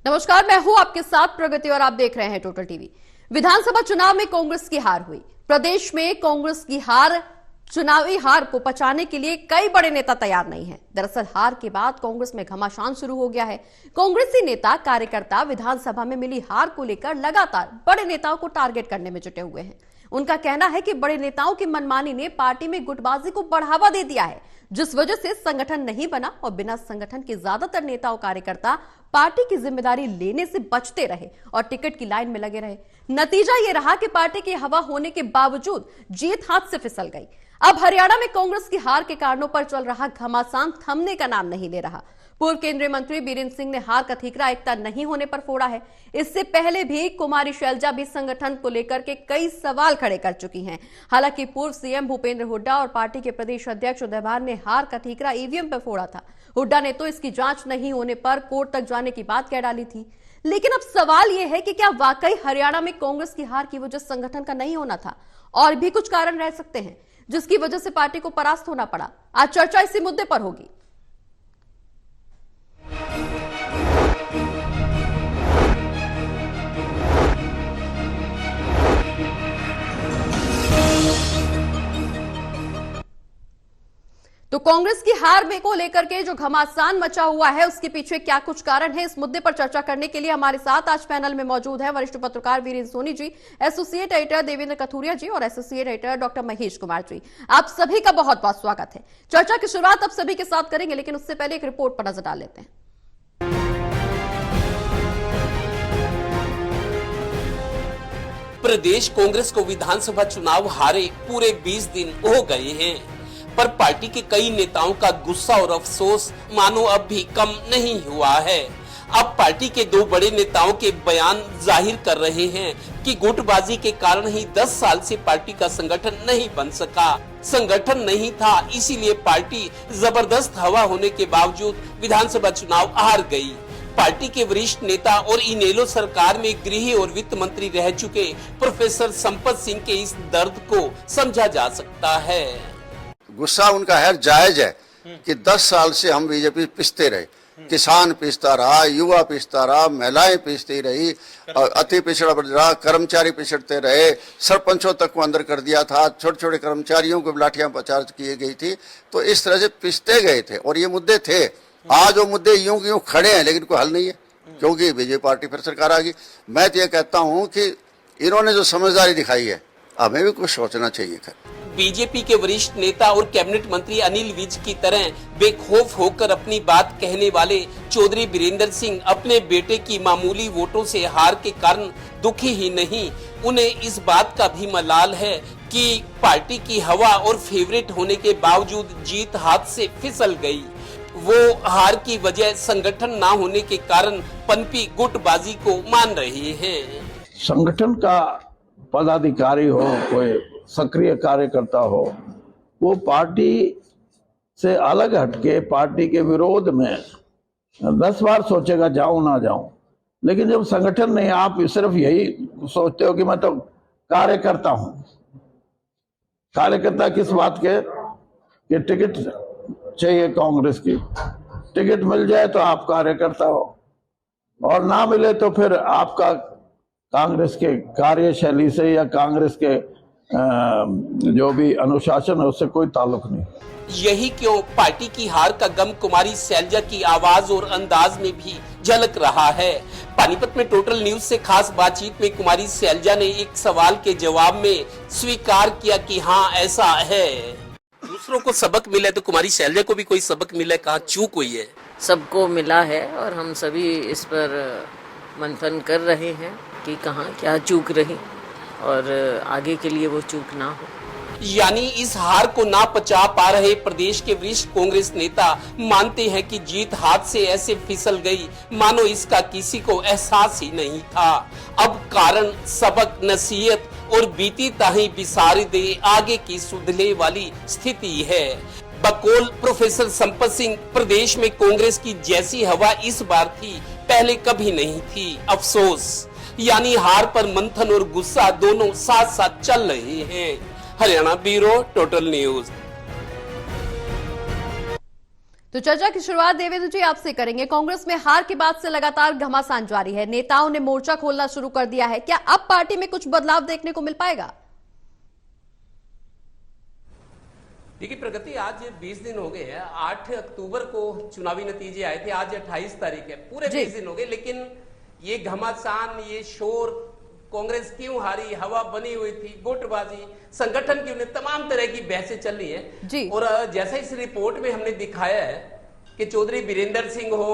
नमस्कार, मैं हूं आपके साथ प्रगति और आप देख रहे हैं टोटल टीवी। विधानसभा चुनाव में कांग्रेस की हार हुई। प्रदेश में कांग्रेस की चुनावी हार को पचाने के लिए कई बड़े नेता तैयार नहीं हैं। दरअसल हार के बाद कांग्रेस में घमासान शुरू हो गया है। कांग्रेसी नेता कार्यकर्ता विधानसभा में मिली हार को लेकर लगातार बड़े नेताओं को टारगेट करने में जुटे हुए हैं। उनका कहना है कि बड़े नेताओं की मनमानी ने पार्टी में गुटबाजी को बढ़ावा दे दिया है, जिस वजह से संगठन नहीं बना और बिना संगठन के ज्यादातर नेताओं कार्यकर्ता पार्टी की जिम्मेदारी लेने से बचते रहे और टिकट की लाइन में लगे रहे। नतीजा यह रहा कि पार्टी की हवा होने के बावजूद जीत हाथ से फिसल गई। अब हरियाणा में कांग्रेस की हार के कारणों पर चल रहा घमासान थमने का नाम नहीं ले रहा। पूर्व केंद्रीय मंत्री बीरेंद्र सिंह ने हार का ठीकरा एकता नहीं होने पर फोड़ा है। इससे पहले भी कुमारी शैलजा भी संगठन को लेकर के कई सवाल खड़े कर चुकी हैं। हालांकि पूर्व सीएम भूपेंद्र हुड्डा और पार्टी के प्रदेश अध्यक्ष उदय भान ने हार का ठीकरा ईवीएम पर फोड़ा था। हुड्डा ने तो इसकी जांच नहीं होने पर कोर्ट तक जाने की बात कह डाली थी। लेकिन अब सवाल यह है कि क्या वाकई हरियाणा में कांग्रेस की हार की वजह संगठन का नहीं होना था और भी कुछ कारण रह सकते हैं जिसकी वजह से पार्टी को परास्त होना पड़ा। आज चर्चा इसी मुद्दे पर होगी। तो कांग्रेस की हार में को लेकर के जो घमासान मचा हुआ है उसके पीछे क्या कुछ कारण है, इस मुद्दे पर चर्चा करने के लिए हमारे साथ आज पैनल में मौजूद है वरिष्ठ पत्रकार वीरेंद्र सोनी जी, एसोसिएट एडिटर देवेंद्र कथुरिया जी और associate editor doctor Mahesh Kumar ji. आप सभी का बहुत बहुत स्वागत है। चर्चा की शुरुआत आप सभी के साथ करेंगे, लेकिन उससे पहले एक रिपोर्ट पर नजर डाल लेते हैं। प्रदेश कांग्रेस को विधानसभा चुनाव हारे पूरे 20 दिन हो गए हैं, पर पार्टी के कई नेताओं का गुस्सा और अफसोस मानो अब भी कम नहीं हुआ है। अब पार्टी के दो बड़े नेताओं के बयान जाहिर कर रहे हैं कि गुटबाजी के कारण ही 10 साल से पार्टी का संगठन नहीं बन सका। संगठन नहीं था, इसीलिए पार्टी जबरदस्त हवा होने के बावजूद विधानसभा चुनाव हार गई। पार्टी के वरिष्ठ नेता और इनेलो सरकार में गृह और वित्त मंत्री रह चुके प्रोफेसर संपत सिंह के इस दर्द को समझा जा सकता है। गुस्सा उनका है, जायज है कि 10 साल से हम बीजेपी पिसते रहे। किसान पिसता रहा, युवा पिसता रहा, महिलाएं पिसती रही, अति पिछड़ा रहा, कर्मचारी पिछड़ते रहे, सरपंचों तक को अंदर कर दिया था, छोटे छोटे कर्मचारियों को लाठियां प्रचार किए गई थी। तो इस तरह से पिसते गए थे और ये मुद्दे थे। आज वो मुद्दे यूं की यूं खड़े हैं, लेकिन कोई हल नहीं है क्योंकि बीजेपी पार्टी फिर सरकार आ गई। मैं तो ये कहता हूँ कि इन्होंने जो समझदारी दिखाई है, हमें भी कुछ सोचना चाहिए था। बीजेपी के वरिष्ठ नेता और कैबिनेट मंत्री अनिल विज की तरह बेखौफ होकर अपनी बात कहने वाले चौधरी बीरेंद्र सिंह अपने बेटे की मामूली वोटों से हार के कारण दुखी ही नहीं, उन्हें इस बात का भी मलाल है कि पार्टी की हवा और फेवरेट होने के बावजूद जीत हाथ से फिसल गई। वो हार की वजह संगठन ना होने के कारण पनपी गुटबाजी को मान रहे हैं। संगठन का पदाधिकारी हो, कोई सक्रिय कार्यकर्ता हो, वो पार्टी से अलग हटके पार्टी के विरोध में 10 बार सोचेगा जाऊं ना जाऊं। लेकिन जब संगठन नहीं, आप सिर्फ यही सोचते हो कि मैं तो कार्यकर्ता हूं। कार्यकर्ता किस बात के कि टिकट चाहिए कांग्रेस की, टिकट मिल जाए तो आप कार्यकर्ता हो और ना मिले तो फिर आपका कांग्रेस के कार्यशैली से या कांग्रेस के जो भी अनुशासन है उससे कोई ताल्लुक नहीं। यही क्यों पार्टी की हार का गम कुमारी शैलजा की आवाज और अंदाज में भी झलक रहा है। पानीपत में टोटल न्यूज से खास बातचीत में कुमारी शैलजा ने एक सवाल के जवाब में स्वीकार किया कि हाँ ऐसा है। दूसरों को सबक मिला तो कुमारी शैलजा को भी कोई सबक मिला, कहाँ चूक हुई है? सबको मिला है और हम सभी इस पर मंथन कर रहे हैं कि कहाँ क्या चूक रही और आगे के लिए वो चूक ना हो। यानी इस हार को ना पचा पा रहे प्रदेश के वरिष्ठ कांग्रेस नेता मानते हैं कि जीत हाथ से ऐसे फिसल गई मानो इसका किसी को एहसास ही नहीं था। अब कारण सबक, नसीहत और बीती ताही बिसार दे आगे की सुधले वाली स्थिति है। बकौल प्रोफेसर संपत सिंह, प्रदेश में कांग्रेस की जैसी हवा इस बार थी पहले कभी नहीं थी। अफसोस यानी हार पर मंथन और गुस्सा दोनों साथ साथ चल रहे हैं। Haryana bureau, total news. तो चर्चा की शुरुआत देवेंद्र जी आपसे करेंगे। कांग्रेस में हार के बाद से लगातार घमासान जारी है, नेताओं ने मोर्चा खोलना शुरू कर दिया है। क्या अब पार्टी में कुछ बदलाव देखने को मिल पाएगा? देखिए प्रगति, आज 20 दिन हो गए हैं। 8 अक्टूबर को चुनावी नतीजे आए थे, आज 28 तारीख है। पूरे 20 दिन हो गए, लेकिन ये घमासान, ये शोर, कांग्रेस क्यों हारी, हवा बनी हुई थी, गुटबाजी, संगठन की उन्हें तमाम तरह की बहसें चल रही है। और जैसा इस रिपोर्ट में हमने दिखाया है कि चौधरी बीरेंद्र सिंह हो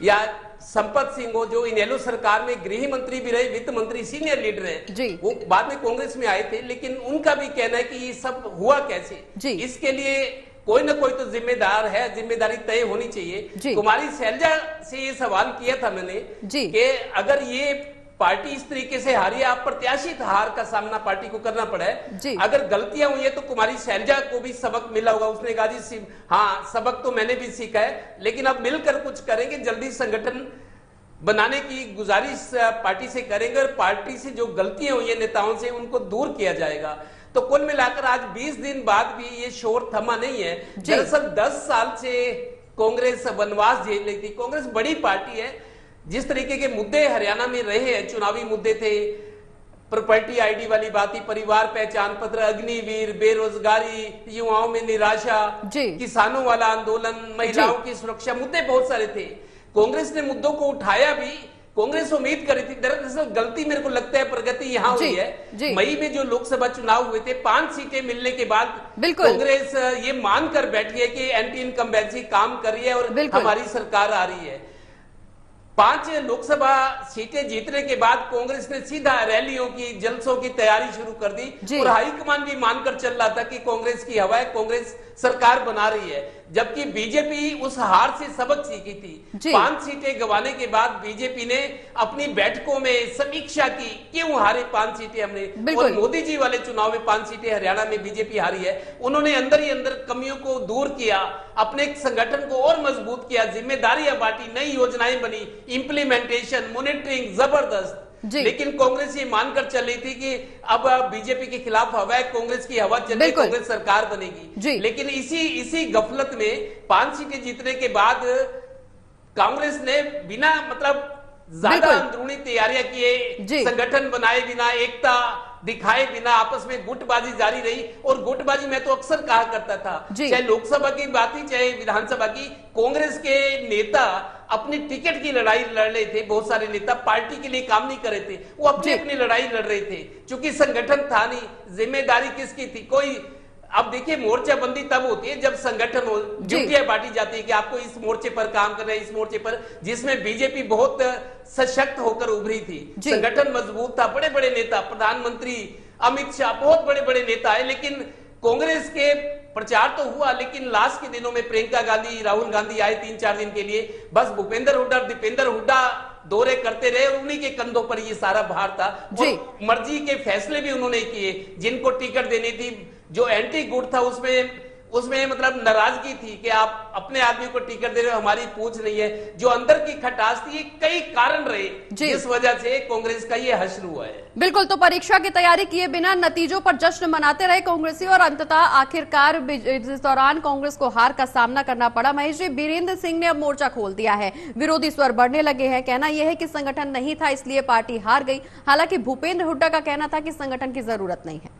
या संपत सिंह हो, जो इनेलो सरकार में गृह मंत्री भी रहे, वित्त मंत्री, सीनियर लीडर है, वो बाद में कांग्रेस में आए थे, लेकिन उनका भी कहना है कि ये सब हुआ कैसे। इसके लिए कोई ना कोई तो जिम्मेदार है, जिम्मेदारी तय होनी चाहिए। कुमारी शैलजा से ये सवाल किया था मैंने कि अगर ये पार्टी इस तरीके से हारी है, आप प्रत्याशित हार का सामना पार्टी को करना पड़ा है, अगर गलतियां हुई है तो कुमारी शैलजा को भी सबक मिला होगा। उसने कहा जी हाँ, सबक तो मैंने भी सीखा है, लेकिन अब मिलकर कुछ करेंगे, जल्दी संगठन बनाने की गुजारिश पार्टी से करेंगे और पार्टी से जो गलतियां हुई है नेताओं से, उनको दूर किया जाएगा। तो कुल मिलाकर आज 20 दिन बाद भी ये शोर थमा नहीं है। दरअसल 10 साल से कांग्रेस वनवास झेल रही थी। कांग्रेस बड़ी पार्टी है, जिस तरीके के मुद्दे हरियाणा में रहे हैं, चुनावी मुद्दे थे, प्रॉपर्टी आईडी वाली बात थी, परिवार पहचान पत्र, अग्निवीर, बेरोजगारी, युवाओं में निराशा, किसानों वाला आंदोलन, महिलाओं की सुरक्षा, मुद्दे बहुत सारे थे। कांग्रेस ने मुद्दों को उठाया भी। कांग्रेस उम्मीद कर रही थी, दरअसल गलती मेरे को लगता है प्रगति यहाँ हुई है। मई में जो लोकसभा चुनाव हुए थे, 5 सीटें मिलने के बाद कांग्रेस ये मानकर बैठी है कि एंटी इनकम्बेंसी काम कर रही है और हमारी सरकार आ रही है। 5 लोकसभा सीटें जीतने के बाद कांग्रेस ने सीधा रैलियों की, जलसों की तैयारी शुरू कर दी और हाईकमान भी मानकर चल रहा था कि कांग्रेस की हवा है, कांग्रेस सरकार बना रही है। जबकि बीजेपी उस हार से सबक सीखी थी। 5 सीटें गंवाने के बाद बीजेपी ने अपनी बैठकों में समीक्षा की, क्यों हारे 5 सीटें हमने, और मोदी जी वाले चुनाव में 5 सीटें हरियाणा में बीजेपी हारी है। उन्होंने अंदर ही अंदर कमियों को दूर किया, अपने संगठन को और मजबूत किया, जिम्मेदारियां बांटी, नई योजनाएं बनी, इंप्लीमेंटेशन, मॉनिटरिंग जबरदस्त। लेकिन कांग्रेस ये मानकर चल रही थी कि अब बीजेपी के खिलाफ हवा है, कांग्रेस की हवा चले, कांग्रेस सरकार बनेगी। लेकिन इसी गफलत में 5 सीटें जीतने के बाद कांग्रेस ने बिना मतलब ज्यादा अंदरूनी तैयारियां किए, संगठन बनाए बिना, एकता दिखाए बिना आपस में गुटबाजी जारी रही। और गुटबाजी मैं तो अक्सर कहा करता था, चाहे लोकसभा की बात ही चाहे विधानसभा की, कांग्रेस के नेता अपनी टिकट की लड़ाई लड़ रहे थे। बहुत सारे नेता पार्टी के लिए काम नहीं कर रहे थे, वो अपनी लड़ाई लड़ रहे थे, क्योंकि संगठन था नहीं। जिम्मेदारी किसकी थी? कोई। अब देखिए, मोर्चाबंदी तब होती है जब संगठन हो, ड्यूटियां बांटी जाती है कि आपको इस मोर्चे पर काम करना है, इस मोर्चे पर, जिसमें बीजेपी बहुत सशक्त होकर उभरी थी, संगठन मजबूत था, बड़े बड़े नेता, प्रधानमंत्री अमित शाह, बहुत बड़े बड़े नेता है। लेकिन कांग्रेस के प्रचार तो हुआ, लेकिन लास्ट के दिनों में प्रियंका गांधी, राहुल गांधी आए 3-4 दिन के लिए, बस भूपेंद्र हुड्डा, दीपेंद्र हुड्डा दौरे करते रहे और उन्हीं के कंधों पर ये सारा भार था। और मर्जी के फैसले भी उन्होंने किए, जिनको टिकट देनी थी, जो एंटी गुट था उसमें मतलब नाराजगी थी कि आप अपने आदमी को टिकट दे रहे हो, हमारी पूछ नहीं है। जो अंदर की खटास थी, कई कारण रहे जिस वजह से कांग्रेस का ये हश्र हुआ है। बिल्कुल। तो परीक्षा की तैयारी किए बिना नतीजों पर जश्न मनाते रहे कांग्रेसी और अंततः आखिरकार इस दौरान कांग्रेस को हार का सामना करना पड़ा। महेश जी, बीरेंद्र सिंह ने अब मोर्चा खोल दिया है, विरोधी स्वर बढ़ने लगे हैं। कहना यह है कि संगठन नहीं था इसलिए पार्टी हार गई। हालांकि भूपेंद्र हुड्डा का कहना था कि संगठन की जरूरत नहीं है।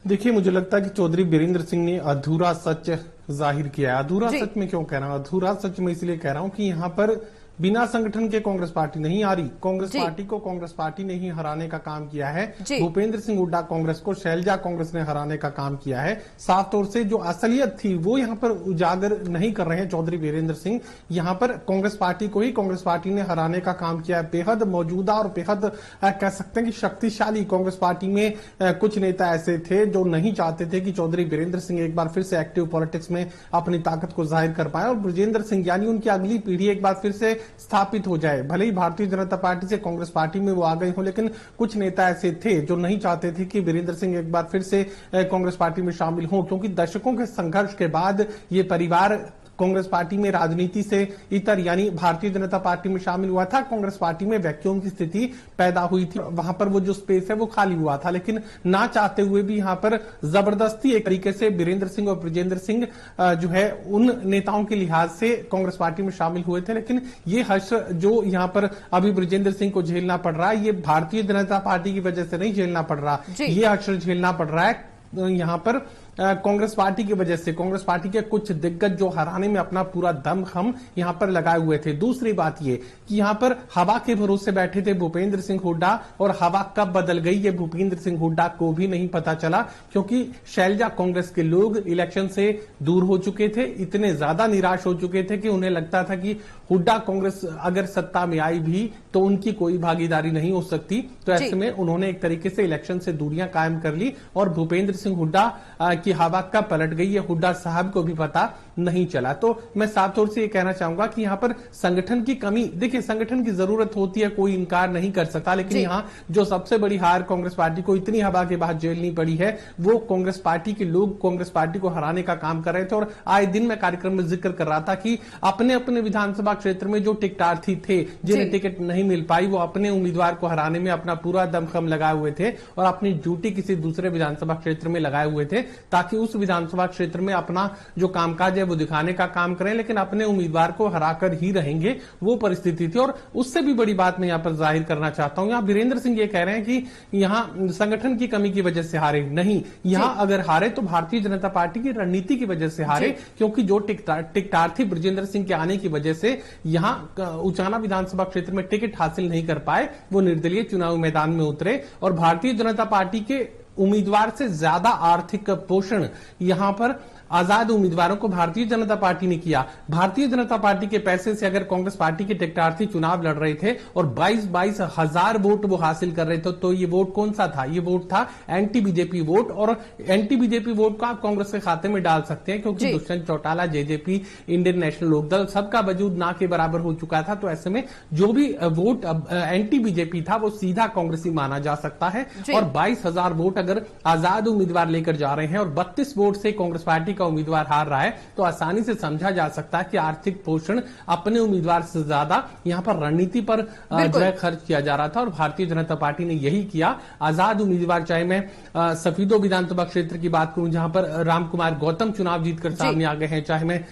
देखिए, मुझे लगता है कि चौधरी बीरेंद्र सिंह ने अधूरा सच जाहिर किया है। अधूरा सच में क्यों कह रहा हूं? अधूरा सच में इसलिए कह रहा हूं कि यहां पर बिना संगठन के कांग्रेस पार्टी नहीं आ रही। कांग्रेस पार्टी को कांग्रेस पार्टी ने ही हराने का काम किया है। भूपेंद्र सिंह हुड्डा कांग्रेस को, शैलजा कांग्रेस ने हराने का काम किया है। साफ तौर से जो असलियत थी वो यहाँ पर उजागर नहीं कर रहे हैं चौधरी बीरेंद्र सिंह। यहाँ पर कांग्रेस पार्टी को ही कांग्रेस पार्टी ने हराने का काम किया है। बेहद मौजूदा और बेहद कह सकते हैं कि शक्तिशाली कांग्रेस पार्टी में कुछ नेता ऐसे थे जो नहीं चाहते थे कि चौधरी बीरेंद्र सिंह एक बार फिर से एक्टिव पॉलिटिक्स में अपनी ताकत को जाहिर कर पाए और बृजेंद्र सिंह यानी उनकी अगली पीढ़ी एक बार फिर से स्थापित हो जाए। भले ही भारतीय जनता पार्टी से कांग्रेस पार्टी में वो आ गई हो, लेकिन कुछ नेता ऐसे थे जो नहीं चाहते थे कि बीरेंद्र सिंह एक बार फिर से कांग्रेस पार्टी में शामिल हो, क्योंकि दशकों के संघर्ष के बाद ये परिवार कांग्रेस पार्टी में राजनीति से इतर यानी भारतीय जनता पार्टी में शामिल हुआ था, कांग्रेस पार्टी में वैक्यूम की स्थिति पैदा हुई थी, वहां पर वो जो स्पेस है वो खाली हुआ था। लेकिन ना चाहते हुए भी यहाँ पर जबरदस्ती एक तरीके से वीरेंद्र सिंह और ब्रजेंद्र सिंह जो है उन नेताओं के लिहाज से कांग्रेस पार्टी में शामिल हुए थे। लेकिन ये हश्र जो यहाँ पर अभी ब्रजेंद्र सिंह को झेलना पड़ रहा है, ये भारतीय जनता पार्टी की वजह से नहीं झेलना पड़ रहा, ये हश्र झेलना पड़ रहा है यहाँ पर कांग्रेस पार्टी की वजह से। कांग्रेस पार्टी के कुछ दिग्गज जो हराने में अपना पूरा दम खम यहां पर लगाए हुए थे। दूसरी बात ये कि यहां पर हवा के भरोसे बैठे थे भूपेंद्र सिंह हुड्डा, और हवा कब बदल गई ये भूपेंद्र सिंह हुड्डा को भी नहीं पता चला, क्योंकि शैलजा कांग्रेस के लोग इलेक्शन से दूर हो चुके थे, इतने ज्यादा निराश हो चुके थे कि उन्हें लगता था कि हुड्डा कांग्रेस अगर सत्ता में आई भी तो उनकी कोई भागीदारी नहीं हो सकती। तो ऐसे में उन्होंने एक तरीके से इलेक्शन से दूरियां कायम कर ली और भूपेंद्र सिंह हुड्डा की हवा कब पलट गई ये हुड्डा साहब को भी पता नहीं चला। तो मैं साफ तौर से ये कहना चाहूंगा कि यहाँ पर संगठन की कमी, देखिए संगठन की जरूरत होती है, कोई इनकार नहीं कर सकता, लेकिन यहाँ जो सबसे बड़ी हार कांग्रेस पार्टी को इतनी हवा के बाद झेलनी पड़ी है वो कांग्रेस पार्टी के लोग कांग्रेस पार्टी को हराने का काम कर रहे थे। और आए दिन मैं कार्यक्रम में जिक्र कर रहा था कि अपने अपने विधानसभा क्षेत्र में जो टिकटार्थी थे जिन्हें टिकट नहीं मिल पाई, वो अपने उम्मीदवार को हराने में अपना पूरा दमखम लगाए हुए थे और अपनी ड्यूटी किसी दूसरे विधानसभा क्षेत्र में लगाए हुए थे, ताकि उस विधानसभा क्षेत्र में अपना जो कामकाज है वो दिखाने का काम करें, लेकिन अपने उम्मीदवार को हराकर ही रहेंगे, वो परिस्थिति थी। और उससे भी बड़ी बात मैं यहाँ पर जाहिर करना चाहता हूं, यहाँ वीरेंद्र सिंह ये कह रहे हैं कि यहाँ संगठन की कमी की वजह से हारे, नहीं, यहाँ अगर हारे तो भारतीय जनता पार्टी की रणनीति की वजह से हारे, क्योंकि जो टिकटार्थी ब्रजेंद्र सिंह के आने की वजह से यहाँ उचाना विधानसभा क्षेत्र में टिकट हासिल नहीं कर पाए, वो निर्दलीय चुनावी मैदान में उतरे और भारतीय जनता पार्टी के उम्मीदवार से ज्यादा आर्थिक पोषण यहां पर आजाद उम्मीदवारों को भारतीय जनता पार्टी ने किया। भारतीय जनता पार्टी के पैसे से अगर कांग्रेस पार्टी के टिकटार्थी चुनाव लड़ रहे थे और 22 हजार वोट वो हासिल कर रहे थे, तो ये वोट कौन सा था? ये वोट था एंटी बीजेपी वोट, और एंटी बीजेपी वोट को आप कांग्रेस के खाते में डाल सकते हैं, क्योंकि Dushyant Chautala, JJP, Indian National Lokdal सबका वजूद ना के बराबर हो चुका था। तो ऐसे में जो भी वोट एंटी बीजेपी था वो सीधा कांग्रेसी माना जा सकता है। और 22 हजार वोट अगर आजाद उम्मीदवार लेकर जा रहे हैं और 32 वोट से कांग्रेस पार्टी का उम्मीदवार हार रहा है, तो आसानी से समझा जा सकता है कि आर्थिक पोषण अपने उम्मीदवार से ज्यादा यहां पर रणनीति पर जो है खर्च किया जा रहा था, और भारतीय जनता पार्टी ने यही किया। आजाद उम्मीदवार, चाहे मैं सफीदो विधानसभा क्षेत्र की बात करूं जहां पर रामकुमार गौतम चुनाव जीतकर सामने आ गए हैं, चाहे मैं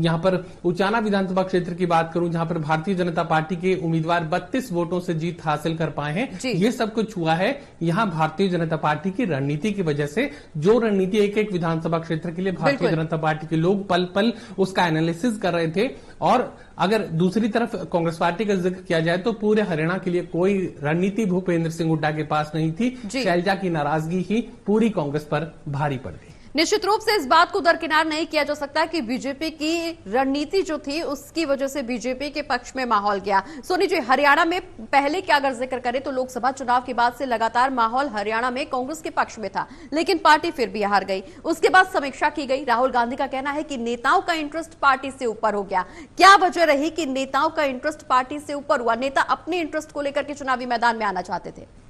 यहां पर उचाना विधानसभा क्षेत्र की बात करूं जहां पर भारतीय जनता पार्टी के उम्मीदवार 32 वोटों से जीत हासिल कर पाए हैं, ये सब कुछ हुआ है यहां भारतीय जनता पार्टी की रणनीति की वजह से। जो रणनीति एक एक विधानसभा क्षेत्र के लिए भारतीय जनता पार्टी के लोग पल पल उसका एनालिसिस कर रहे थे। और अगर दूसरी तरफ कांग्रेस पार्टी का जिक्र किया जाए तो पूरे हरियाणा के लिए कोई रणनीति भूपेंद्र सिंह हुड्डा के पास नहीं थी। शैलजा की नाराजगी ही पूरी कांग्रेस पर भारी पड़ गई। निश्चित रूप से इस बात को दरकिनार नहीं किया जा सकता कि बीजेपी की रणनीति जो थी उसकी वजह से बीजेपी के पक्ष में माहौल गया। सोनी जी, हरियाणा में पहले क्या अगर जिक्र करें तो लोकसभा चुनाव के बाद से लगातार माहौल हरियाणा में कांग्रेस के पक्ष में था, लेकिन पार्टी फिर भी हार गई। उसके बाद समीक्षा की गई। राहुल गांधी का कहना है कि नेताओं का इंटरेस्ट पार्टी से ऊपर हो गया। क्या वजह रही कि नेताओं का इंटरेस्ट पार्टी से ऊपर हुआ? नेता अपने इंटरेस्ट को लेकर के चुनावी मैदान में आना चाहते थे।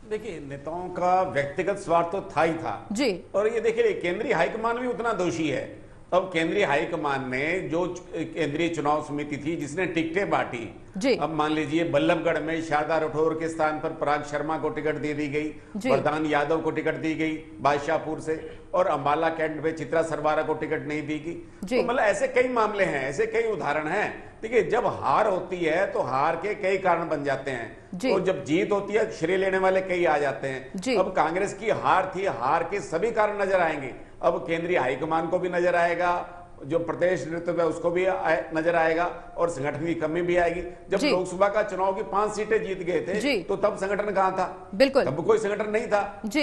देखिए, नेताओं का व्यक्तिगत स्वार्थ तो था ही था जी। और ये देखिए केंद्रीय हाईकमान भी उतना दोषी है। अब केंद्रीय हाईकमान ने जो केंद्रीय चुनाव समिति थी जिसने टिकटें बांटी, अब मान लीजिए बल्लभगढ़ में शारदा राठौर के स्थान पर पराग शर्मा को टिकट दे दी गई, वरदान यादव को टिकट दी गई बादशाहपुर से, और अंबाला कैंट में चित्रा सरवारा को टिकट नहीं दी गई। तो मतलब ऐसे कई मामले हैं, ऐसे कई उदाहरण हैं। देखिए, जब हार होती है तो हार के कई कारण बन जाते हैं, और जब जीत होती है श्रेय लेने वाले कई आ जाते हैं। अब कांग्रेस की हार थी, हार के सभी कारण नजर आएंगे। अब केंद्रीय हाईकमान को भी नजर आएगा, जो प्रदेश नेतृत्व है उसको भी नजर आएगा, और संगठन की कमी भी आएगी। जब लोकसभा का चुनाव की 5 सीटें जीत गए थे तो तब संगठन कहां था? बिल्कुल, तब कोई संगठन नहीं था।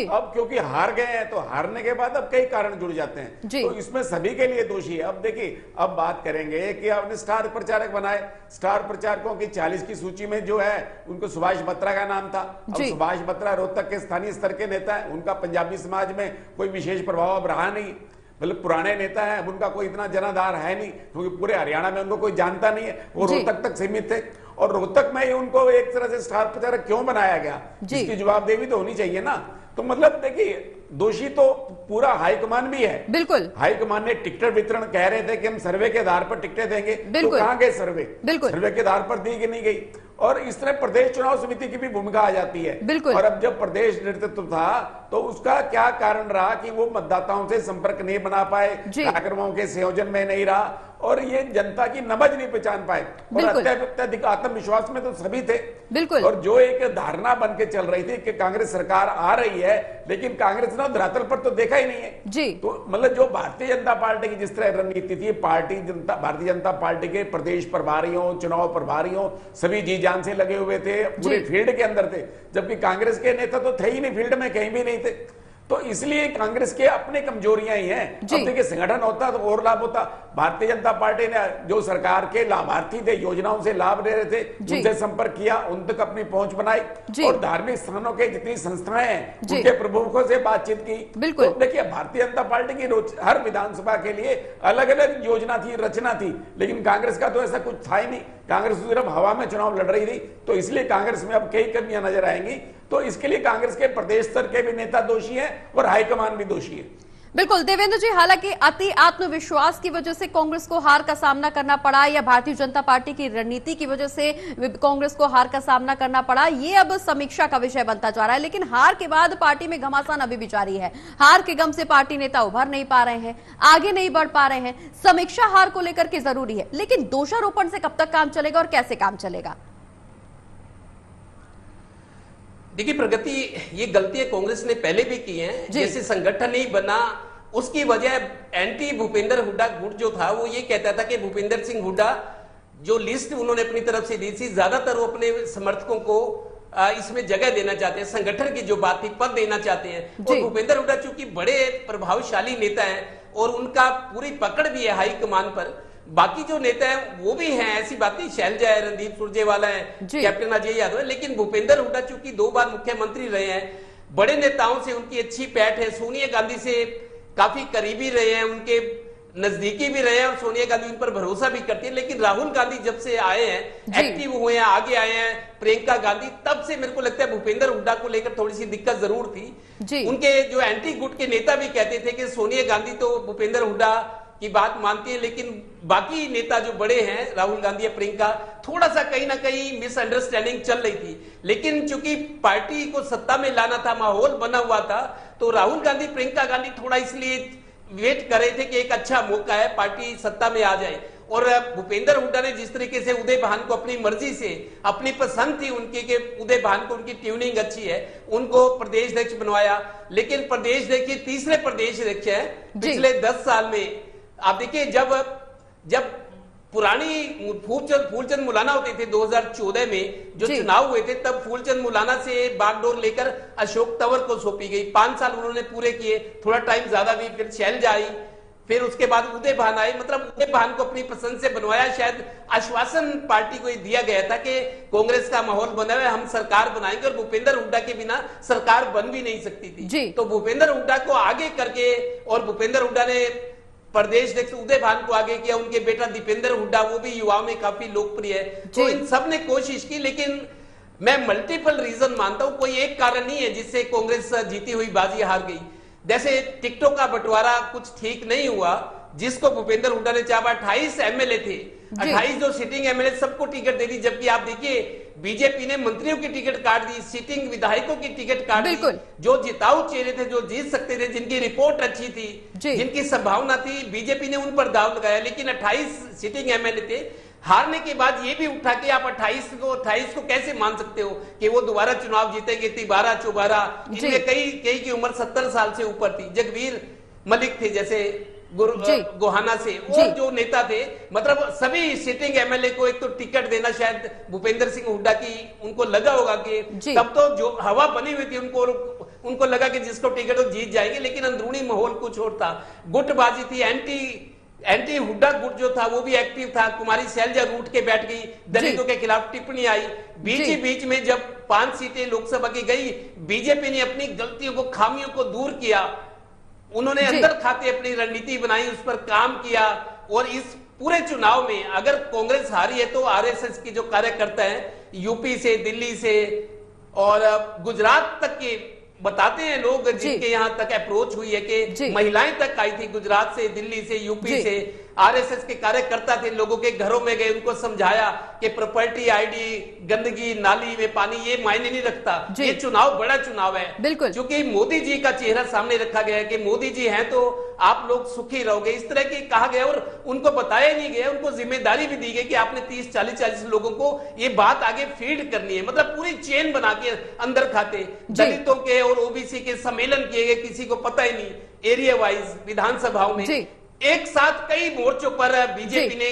अब क्योंकि हार गए हैं तो हारने के बाद अब कई कारण जुड़ जाते हैं, तो इसमें सभी के लिए दोषी है। अब देखिए, अब बात करेंगे कि आपने स्टार प्रचारक बनाए। स्टार प्रचारकों की 40 की सूची में जो है उनको सुभाष बत्रा का नाम था। अब सुभाष बत्रा रोहतक के स्थानीय स्तर के नेता है, उनका पंजाबी समाज में कोई विशेष प्रभाव अब रहा नहीं। मतलब पुराने नेता हैं, अब उनका कोई इतना जनाधार है नहीं, क्योंकि पूरे हरियाणा में उनको कोई जानता नहीं है, वो रोहतक तक सीमित थे। और रोहतक में ही उनको एक तरह से स्टार प्रचारक क्यों बनाया गया, इसकी जवाबदेही तो होनी चाहिए ना। तो मतलब देखिए दोषी तो पूरा हाईकमान भी है। बिल्कुल, हाईकमान ने टिकट वितरण कह रहे थे कि हम सर्वे के आधार पर टिकटें देंगे, तो कहां गए सर्वे? बिल्कुल, सर्वे के आधार पर दी कि नहीं गई। और इस तरह प्रदेश चुनाव समिति की भी भूमिका आ जाती है। बिल्कुल। और अब जब प्रदेश नेतृत्व था तो उसका क्या कारण रहा कि वो मतदाताओं से संपर्क नहीं बना पाए, कार्यक्रमों के संयोजन में नहीं रहा, और ये जनता की नब्ज नहीं पहचान पाए। और अत्यधिक आत्मविश्वास में तो सभी थे। बिल्कुल। और जो एक धारणा बन के चल रही थी कि कांग्रेस सरकार आ रही है, लेकिन कांग्रेस ने धरातल पर तो देखा ही नहीं है जी। तो मतलब जो भारतीय जनता पार्टी की जिस तरह रणनीति थी, भारतीय जनता पार्टी के प्रदेश प्रभारियों, चुनाव प्रभारियों सभी जी जान से लगे हुए थे, पूरे फील्ड के अंदर थे, जबकि कांग्रेस के नेता तो थे ही नहीं, फील्ड में कहीं भी नहीं थे। तो इसलिए कांग्रेस के अपने कमजोरियां ही हैं। अब देखिए संगठन होता तो और लाभ होता। भारतीय जनता पार्टी ने जो सरकार के लाभार्थी थे, योजनाओं से लाभ ले रहे थे, उनसे संपर्क किया, उन तक अपनी पहुंच बनाई, और धार्मिक स्थानों के जितनी संस्थाएं हैं उनके प्रमुखों से बातचीत की। तो देखिए भारतीय जनता पार्टी की हर विधानसभा के लिए अलग अलग योजना थी, रचना थी, लेकिन कांग्रेस का तो ऐसा कुछ था ही नहीं। कांग्रेस सिर्फ हवा में चुनाव लड़ रही थी। तो इसलिए कांग्रेस में अब कई कमियां नजर आएंगी। तो इसके लिए कांग्रेस के प्रदेश स्तर के भी नेता दोषी हैं और हाईकमान भी दोषी है। बिल्कुल देवेंद्र जी, हालांकि अति आत्मविश्वास की वजह से कांग्रेस को हार का सामना करना पड़ा या भारतीय जनता पार्टी की रणनीति की वजह से कांग्रेस को हार का सामना करना पड़ा, ये अब समीक्षा का विषय बनता जा रहा है। लेकिन हार के बाद पार्टी में घमासान अभी भी जारी है। हार के गम से पार्टी नेता उभर नहीं पा रहे हैं, आगे नहीं बढ़ पा रहे हैं। समीक्षा हार को लेकर के जरूरी है, लेकिन दोषारोपण से कब तक काम चलेगा और कैसे काम चलेगा? देखिए प्रगति, ये गलतियां कांग्रेस ने पहले भी की हैं। जैसे संगठन नहीं बना, उसकी वजह एंटी भूपेंद्र हुड्डा गुट जो था वो ये कहता था कि भूपेंद्र सिंह हुड्डा जो लिस्ट उन्होंने अपनी तरफ से दी थी, ज्यादातर वो अपने समर्थकों को इसमें जगह देना चाहते हैं, संगठन की जो बात थी पद देना चाहते हैं। और भूपेंद्र हुड्डा चूंकि बड़े प्रभावशाली नेता हैं और उनका पूरी पकड़ भी है हाईकमान पर, बाकी जो नेता हैं वो भी हैं, ऐसी बात नहीं, शैलजा है, रणदीप सुरजेवाला है, कैप्टन अजय यादव है, लेकिन भूपेंद्र हुड्डा चूंकि 2 बार मुख्यमंत्री रहे हैं, बड़े नेताओं से उनकी अच्छी पैठ है, सोनिया गांधी से काफी करीबी रहे हैं, उनके नजदीकी भी रहे हैं और सोनिया गांधी उन पर भरोसा भी करती है। लेकिन राहुल गांधी जब से आए हैं, एक्टिव हुए हैं, आगे आए हैं, प्रियंका गांधी, तब से मेरे को लगता है भूपेंद्र हुड्डा को लेकर थोड़ी सी दिक्कत जरूर थी। उनके जो एंटी गुट के नेता भी कहते थे कि सोनिया गांधी तो भूपेंद्र हुड्डा की बात मानती है, लेकिन बाकी नेता जो बड़े हैं, राहुल गांधी या प्रियंका, थोड़ा सा कहीं ना कहीं मिसअंडरस्टैंडिंग चल रही थी। लेकिन चूंकि पार्टी को सत्ता में लाना था, माहौल बना हुआ था, तो राहुल गांधी, प्रियंका गांधी थोड़ा इसलिए वेट कर रहे थे कि एक अच्छा मौका है, पार्टी सत्ता में आ जाए। और भूपेंद्र हुड्डा ने जिस तरीके से उदय भान को अपनी मर्जी से, अपनी पसंद थी उनकी कि उदय भान को उनकी ट्यूनिंग अच्छी है, उनको प्रदेश अध्यक्ष बनवाया। लेकिन प्रदेश देखिए, तीसरे प्रदेश अध्यक्ष है पिछले 10 साल में। आप देखिए, जब पुरानी फूलचंद मुलाना होते थे 2014 में जो चुनाव हुए थे, तब फूलचंद मुलाना से बागडोर लेकर अशोक तंवर को सौंपी गई। 5 साल उन्होंने पूरे किए, थोड़ा टाइम ज्यादा भी, फिर शैलजा आई, फिर उसके बाद उदय भान आए। मतलब उदय भान को अपनी पसंद से बनवाया। शायद आश्वासन पार्टी को दिया गया था कि कांग्रेस का माहौल बना हुआ है, हम सरकार बनाएंगे, और भूपेंद्र हुड्डा के बिना सरकार बन भी नहीं सकती थी। तो भूपेंद्र हुड्डा को आगे करके, और भूपेंद्र हुड्डा ने प्रदेश अध्यक्ष उदय भान को आगे किया, उनके बेटा दीपेंद्र हुड्डा, वो भी युवाओं में काफी लोकप्रिय है। तो इन सब ने कोशिश की, लेकिन मैं मल्टीपल रीजन मानता हूं, कोई एक कारण नहीं है जिससे कांग्रेस जीती हुई बाजी हार गई। जैसे टिकटों का बंटवारा कुछ ठीक नहीं हुआ, जिसको भूपेंद्र हुड्डा ने चाहा, 28 एमएलए थे, 28 जो सिटिंग एमएलए सबको टिकट दे दी। जबकि आप देखिए बीजेपी ने मंत्रियों की टिकट काट दी, सिटिंग विधायकों की टिकट काट दी। जो जिताऊ चेहरे थे, जो जीत सकते थे, जिनकी रिपोर्ट अच्छी थी, जिनकी संभावना थी, बीजेपी ने उन पर दाव लगाया। लेकिन 28 सिटिंग एमएलए थे। हारने के बाद ये भी उठा कि आप 28 को कैसे मान सकते हो कि वो दोबारा चुनाव जीतेंगे। 12-14 इनमें कई की उम्र 70 साल से ऊपर थी। जगबीर मलिक थे जैसे गोहाना से, और जो नेता थे, मतलब सभी सिटिंग एमएलए को एक तो टिकट देना शायद भूपेंद्र सिंह हुड्डा की उनको लगा होगा कि तब तो जो हवा बनी हुई थी, उनको लगा कि जिसको टिकट वो जीत जाएंगे। लेकिन अंदरूनी माहौल कुछ और था, गुटबाजी थी। एंटी हुड्डा गुट जो था वो भी एक्टिव था। कुमारी शैलजा रूठ के बैठ गई, दलितों के खिलाफ टिप्पणी आई। बीच में जब 5 सीटें लोकसभा की गई, बीजेपी ने अपनी गलतियों को, खामियों को दूर किया। उन्होंने अंदर खाते अपनी रणनीति बनाई, उस पर काम किया। और इस पूरे चुनाव में अगर कांग्रेस हारी है तो आरएसएस की जो कार्यकर्ता है, यूपी से, दिल्ली से और गुजरात तक के बताते हैं लोग जिनके यहाँ तक अप्रोच हुई है कि महिलाएं तक आई थी गुजरात से, दिल्ली से, यूपी से, आरएसएस के कार्यकर्ता थे, लोगों के घरों में गए, उनको समझाया कि प्रॉपर्टी आईडी, गंदगी, नाली में पानी ये मायने नहीं रखता, ये चुनाव बड़ा चुनाव है। बिल्कुल, क्योंकि मोदी जी का चेहरा सामने रखा गया है कि मोदी जी हैं तो आप लोग सुखी रहोगे, इस तरह की कहा गया और उनको बताया नहीं गया, उनको जिम्मेदारी भी दी गई कि आपने 30-40 लोगों को ये बात आगे फीड करनी है, मतलब पूरी चेन बना के अंदर खाते। दलितों के और ओबीसी के सम्मेलन किए गए, किसी को पता ही नहीं, एरिया वाइज विधानसभाओं में एक साथ कई मोर्चों पर बीजेपी ने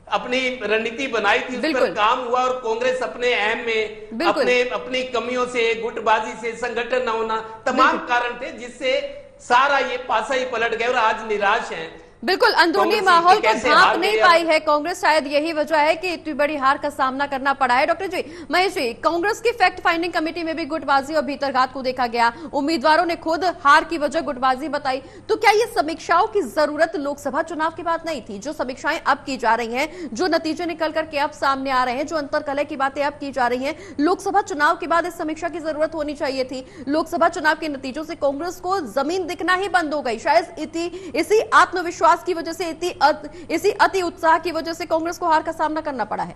अपनी रणनीति बनाई थी, उस पर काम हुआ और कांग्रेस अपने अहम में अपनी कमियों से, गुटबाजी से, संगठन न होना, तमाम कारण थे जिससे सारा ये पासा ही पलट गया और आज निराश हैं। बिल्कुल, अंदरूनी माहौल को भांप नहीं पाई है कांग्रेस, शायद यही वजह है कि इतनी बड़ी हार का सामना करना पड़ा है। डॉक्टर जी, महेश जी, कांग्रेस की फैक्ट फाइंडिंग कमेटी में भी गुटबाजी और भीतरघात को देखा गया, उम्मीदवारों ने खुद हार की वजह गुटबाजी बताई, तो क्या ये समीक्षाओं की जरूरत लोकसभा चुनाव के बाद नहीं थी? जो समीक्षाएं अब की जा रही हैं, जो नतीजे निकल करके अब सामने आ रहे हैं, जो अंतरकलह की बातें अब की जा रही हैं, लोकसभा चुनाव के बाद इस समीक्षा की जरूरत होनी चाहिए थी। लोकसभा चुनाव के नतीजों से कांग्रेस को जमीन दिखना ही बंद हो गई, शायद इसी आत्मविश्वास की वजह से, इसी अति उत्साह की वजह से कांग्रेस को हार का सामना करना पड़ा है।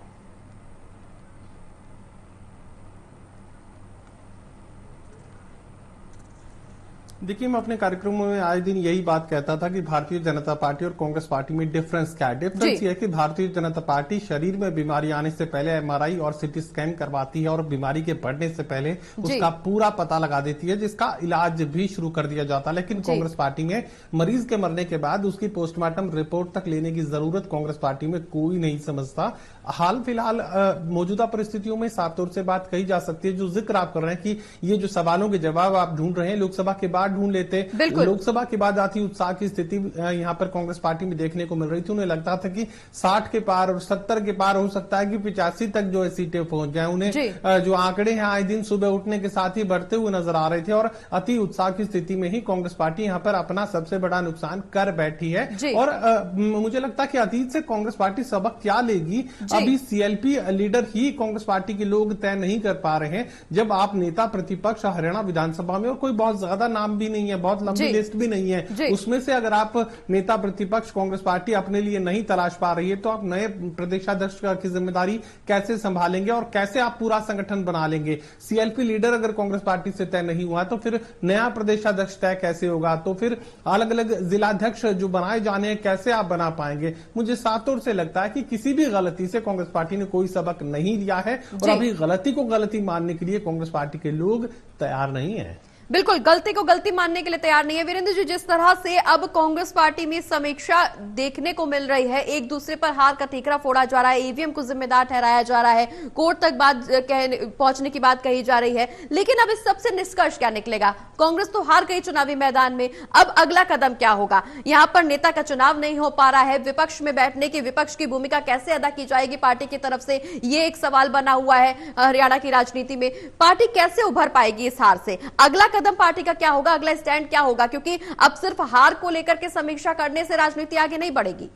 देखिए, मैं अपने कार्यक्रमों में आए दिन यही बात कहता था कि भारतीय जनता पार्टी और कांग्रेस पार्टी में डिफरेंस क्या है। डिफरेंस ये है कि भारतीय जनता पार्टी शरीर में बीमारी आने से पहले एमआरआई और सीटी स्कैन करवाती है और बीमारी के बढ़ने से पहले उसका पूरा पता लगा देती है, जिसका इलाज भी शुरू कर दिया जाता है। लेकिन कांग्रेस पार्टी में मरीज के मरने के बाद उसकी पोस्टमार्टम रिपोर्ट तक लेने की जरूरत कांग्रेस पार्टी में कोई नहीं समझता। हाल फिलहाल मौजूदा परिस्थितियों में साफ तौर से बात कही जा सकती है, जो जिक्र आप कर रहे हैं कि ये जो सवालों के जवाब आप ढूंढ रहे हैं लोकसभा के बाद ढूंढ लेते, लोकसभा के बाद आती उत्साह की स्थिति यहां पर कांग्रेस पार्टी में देखने को मिल रही थी। उन्हें लगता था कि 60 के पार और 70 के पार हो सकता है कि 85 तक जो है सीटें पहुंच जाए। उन्हें जो आंकड़े हैं आए दिन सुबह उठने के साथ ही बढ़ते हुए नजर आ रहे थे और अति उत्साह की स्थिति में ही कांग्रेस पार्टी यहां पर अपना सबसे बड़ा नुकसान कर बैठी है। और मुझे लगता है कि अतीत से कांग्रेस पार्टी सबक क्या लेगी, अभी सीएलपी लीडर ही कांग्रेस पार्टी के लोग तय नहीं कर पा रहे हैं। जब आप नेता प्रतिपक्ष हरियाणा विधानसभा में, और कोई बहुत ज्यादा नाम भी नहीं है, बहुत लंबी लिस्ट भी नहीं है, उसमें से अगर आप नेता प्रतिपक्ष कांग्रेस पार्टी अपने लिए नहीं तलाश पा रही है, तो आप नए प्रदेशाध्यक्ष की जिम्मेदारी कैसे संभालेंगे और कैसे आप पूरा संगठन बना लेंगे? सीएलपी लीडर अगर कांग्रेस पार्टी से तय नहीं हुआ तो फिर नया प्रदेशाध्यक्ष तय कैसे होगा? तो फिर अलग अलग जिलाध्यक्ष जो बनाए जाने हैं कैसे आप बना पाएंगे? मुझे साफ तौर से लगता है कि किसी भी गलती से कांग्रेस पार्टी ने कोई सबक नहीं लिया है और अभी गलती को गलती मानने के लिए कांग्रेस पार्टी के लोग तैयार नहीं है। बिल्कुल, गलती को गलती मानने के लिए तैयार नहीं है। वीरेंद्र जी, जिस तरह से अब कांग्रेस पार्टी में समीक्षा देखने को मिल रही है, एक दूसरे पर हार का ठीकरा फोड़ा जा रहा है, ईवीएम को जिम्मेदार ठहराया जा रहा है, कोर्ट तक बात पहुंचने की बात कही जा रही है, लेकिन अब इस सबसे निष्कर्ष क्या निकलेगा? कांग्रेस तो हार गई चुनावी मैदान में, अब अगला कदम क्या होगा? यहां पर नेता का चुनाव नहीं हो पा रहा है, विपक्ष में बैठने की, विपक्ष की भूमिका कैसे अदा की जाएगी पार्टी की तरफ से, ये एक सवाल बना हुआ है हरियाणा की राजनीति में। पार्टी कैसे उभर पाएगी इस हार से? अगला कदम पार्टी का क्या होगा, अगला स्टैंड क्या होगा? क्योंकि अब सिर्फ हार को लेकर के समीक्षा करने से राजनीति आगे नहीं बढ़ेगी।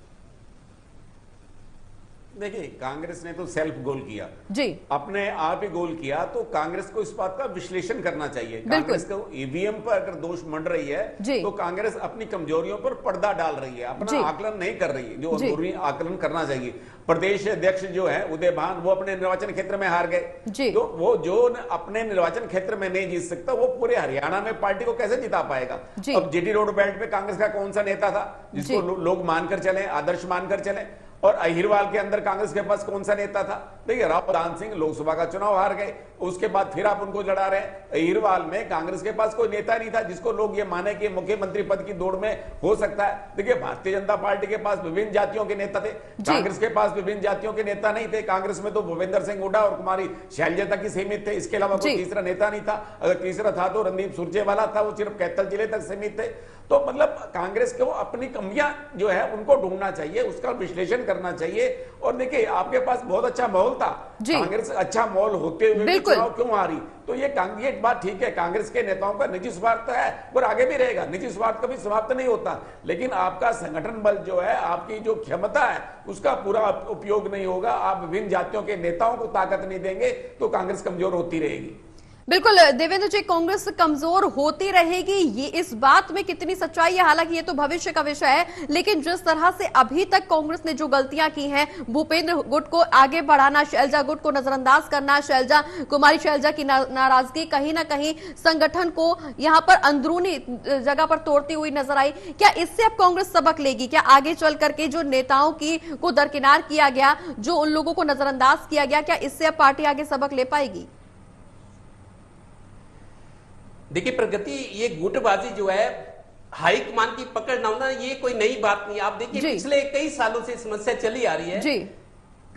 देखिए, कांग्रेस ने तो सेल्फ गोल किया जी, अपने आप ही गोल किया, तो कांग्रेस को इस बात का विश्लेषण करना चाहिए। कांग्रेस को ईवीएम पर अगर दोष मंड रही है तो कांग्रेस अपनी कमजोरियों पर पर्दा डाल रही है, अपना आकलन नहीं कर रही है, जो जरूरी आकलन करना चाहिए। प्रदेश अध्यक्ष जो है उदय भान, वो अपने निर्वाचन क्षेत्र में हार गए, तो वो जो अपने निर्वाचन क्षेत्र में नहीं जीत सकता, वो पूरे हरियाणा में पार्टी को कैसे जिता पाएगा? अब जीटी रोड बेल्ट पे कांग्रेस का कौन सा नेता था जिसको लोग मानकर चले, आदर्श मानकर चले? और अहिरवाल के अंदर कांग्रेस के पास कौन सा नेता था? देखिए, राव दान सिंह लोकसभा का चुनाव हार गए, उसके बाद फिर आप उनको लड़ा रहे। अहिरवाल में कांग्रेस के पास कोई नेता नहीं था जिसको लोग ये माने कि मुख्यमंत्री पद की दौड़ में हो सकता है। देखिए, भारतीय जनता पार्टी के पास विभिन्न जातियों के नेता थे, कांग्रेस के पास विभिन्न जातियों के नेता नहीं थे। कांग्रेस में तो भूपेंद्र सिंह हुड्डा और कुमारी शैलजा तक ही सीमित थे, इसके अलावा कोई तीसरा नेता नहीं था। अगर तीसरा था तो रणदीप सुरजेवाला था, वो सिर्फ कैथल जिले तक सीमित थे। तो मतलब कांग्रेस को अपनी कमियां जो है उनको ढूंढना चाहिए, उसका विश्लेषण करना चाहिए। और देखिए, आपके पास बहुत अच्छा माहौल था, कांग्रेस अच्छा माहौल होते हुए भी चुनाव क्यों हारी? तो ये बात ठीक है, कांग्रेस के नेताओं का निजी स्वार्थ है और आगे भी रहेगा, निजी स्वार्थ कभी समाप्त नहीं होता, लेकिन आपका संगठन बल जो है, आपकी जो क्षमता है, उसका पूरा उपयोग नहीं होगा। आप विभिन्न जातियों के नेताओं को ताकत नहीं देंगे तो कांग्रेस कमजोर होती रहेगी। बिल्कुल देवेंद्र जी, कांग्रेस कमजोर होती रहेगी, ये इस बात में कितनी सच्चाई है, हालांकि ये तो भविष्य का विषय है, लेकिन जिस तरह से अभी तक कांग्रेस ने जो गलतियां की हैं, भूपेंद्र गुट को आगे बढ़ाना, शैलजा गुट को नजरअंदाज करना, कुमारी शैलजा की नाराजगी कहीं ना कहीं संगठन को यहां पर अंदरूनी जगह पर तोड़ती हुई नजर आई। क्या इससे अब कांग्रेस सबक लेगी? क्या आगे चल करके जो नेताओं की को दरकिनार किया गया, जो उन लोगों को नजरअंदाज किया गया, क्या इससे अब पार्टी आगे सबक ले पाएगी? देखिए प्रगति, ये गुटबाजी जो है, हाईकमान की पकड़ ना होना, ये कोई नई बात नहीं। आप देखिए पिछले कई सालों से समस्या चली आ रही है जी।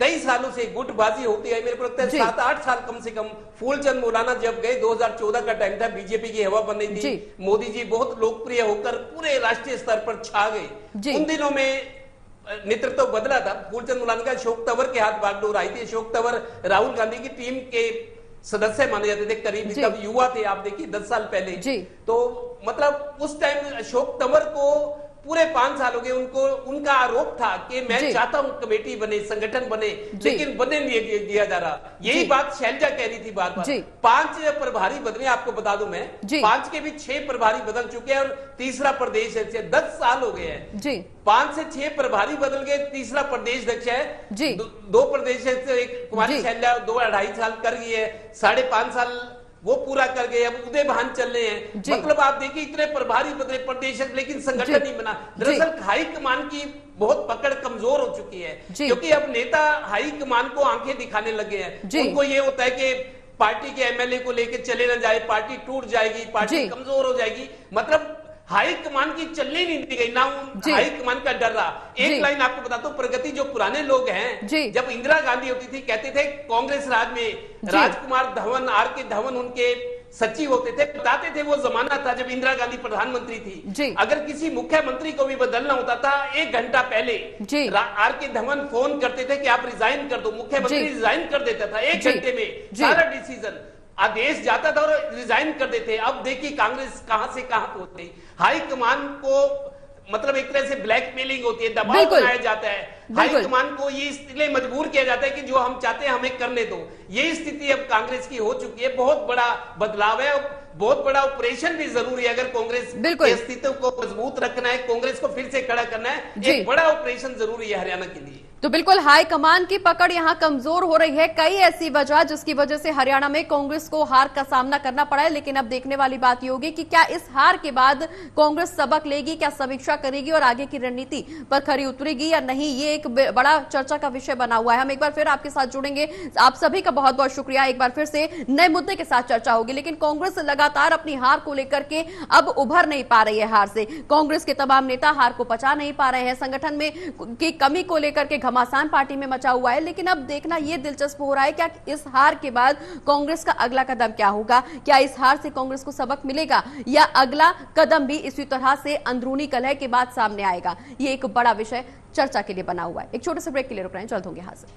कई सालों से गुटबाजी होती है। मेरे को लगता है 7-8 साल कम से कम। फूलचंद मौलाना जब गए, 2014 का टाइम था, बीजेपी की हवा बन रही थी, मोदी जी बहुत लोकप्रिय होकर पूरे राष्ट्रीय स्तर पर छा गए। उन दिनों में नेतृत्व बदला था, फूलचंद मौलाना का अशोक तंवर के हाथ बागडोर आई थी। अशोक तंवर राहुल गांधी की टीम के सदस्य माने जाते थे, करीब तब युवा थे। आप देखिए 10 साल पहले तो मतलब उस टाइम अशोक तंवर को पूरे 5 साल हो गए, उनका आरोप था कि मैं चाहता हूं कमेटी बने, संगठन बने, लेकिन बने नहीं दिया जा रहा। यही बात शैलजा कह रही थी बार बार। 5 प्रभारी बदले, आपको बता दूं मैं, 5 के भी 6 प्रभारी बदल चुके हैं और तीसरा प्रदेश है। 10 साल हो गए हैं, 5 से 6 प्रभारी बदल गए, तीसरा प्रदेश अध्यक्ष है। 2 प्रदेश है, एक कुमारी शैलजा 2-2.5 साल कर गई है, 5.5 साल वो पूरा कर गए, अब उदय भान चल रहे हैं। मतलब आप देखिए इतने प्रभारी बदले प्रदेश, लेकिन संगठन नहीं बना। दरअसल हाईकमान की बहुत पकड़ कमजोर हो चुकी है, क्योंकि अब नेता हाईकमान को आंखें दिखाने लगे हैं। उनको ये होता है कि पार्टी के एमएलए को लेकर चले न जाए, पार्टी टूट जाएगी, पार्टी कमजोर हो जाएगी। मतलब हाईकमान की चलने नहीं दी गई ना, हाईकमान का डर रहा। एक लाइन आपको बताता हूँ, प्रगति जो पुराने लोग हैं, जब इंदिरा गांधी होती थी, कहते थे कांग्रेस राज में राजकुमार धवन, आर.के. धवन उनके सचिव होते थे, बताते थे वो जमाना था जब इंदिरा गांधी प्रधानमंत्री थी। अगर किसी मुख्यमंत्री को भी बदलना होता था, 1 घंटा पहले आर.के. धवन फोन करते थे कि आप रिजाइन कर दो, मुख्यमंत्री रिजाइन कर देता था 1 घंटे में, सारा डिसीजन आदेश जाता था और रिजाइन कर देते। अब देखिए कांग्रेस कहां से कहां पहुंचती। हाईकमान को मतलब एक तरह से ब्लैकमेलिंग होती है, दबाव बनाया जाता है। हाईकमान को ये इसलिए मजबूर किया जाता है कि जो हम चाहते हैं हमें करने दो। ये स्थिति अब कांग्रेस की हो चुकी है। बहुत बड़ा बदलाव है, बहुत बड़ा ऑपरेशन भी जरूरी है। अगर कांग्रेस के अस्तित्व को मजबूत रखना है, कांग्रेस को फिर से खड़ा करना है, एक बड़ा ऑपरेशन जरूरी है हरियाणा के लिए। तो बिल्कुल हाईकमान की पकड़ यहां कमजोर हो रही है। कई ऐसी वजह जिसकी वजह से हरियाणा में कांग्रेस को हार का सामना करना पड़ा है। लेकिन अब देखने वाली बात यह होगी कि क्या इस हार के बाद कांग्रेस सबक लेगी, क्या समीक्षा करेगी और आगे की रणनीति पर खरी उतरेगी या नहीं, ये एक बड़ा चर्चा का विषय बना हुआ है। हम एक बार फिर आपके साथ जुड़ेंगे। आप सभी का बहुत बहुत शुक्रिया। एक बार फिर से नए मुद्दे के साथ चर्चा होगी। लेकिन कांग्रेस लगातार अपनी हार को लेकर के अब उभर नहीं पा रही है हार से। कांग्रेस के तमाम नेता हार को पचा नहीं पा रहे हैं। संगठन में की कमी को लेकर के घमासान पार्टी में मचा हुआ है। लेकिन अब देखना यह दिलचस्प हो रहा है क्या इस हार के बाद कांग्रेस का अगला कदम क्या होगा। क्या इस हार से कांग्रेस को सबक मिलेगा या अगला कदम भी इसी तरह से अंदरूनी कलह के बाद सामने आएगा। ये एक बड़ा विषय चर्चा के लिए बना हुआ है। एक छोटे से ब्रेक के लिए रुक रहे हैं, जल्द होंगे हाजिर।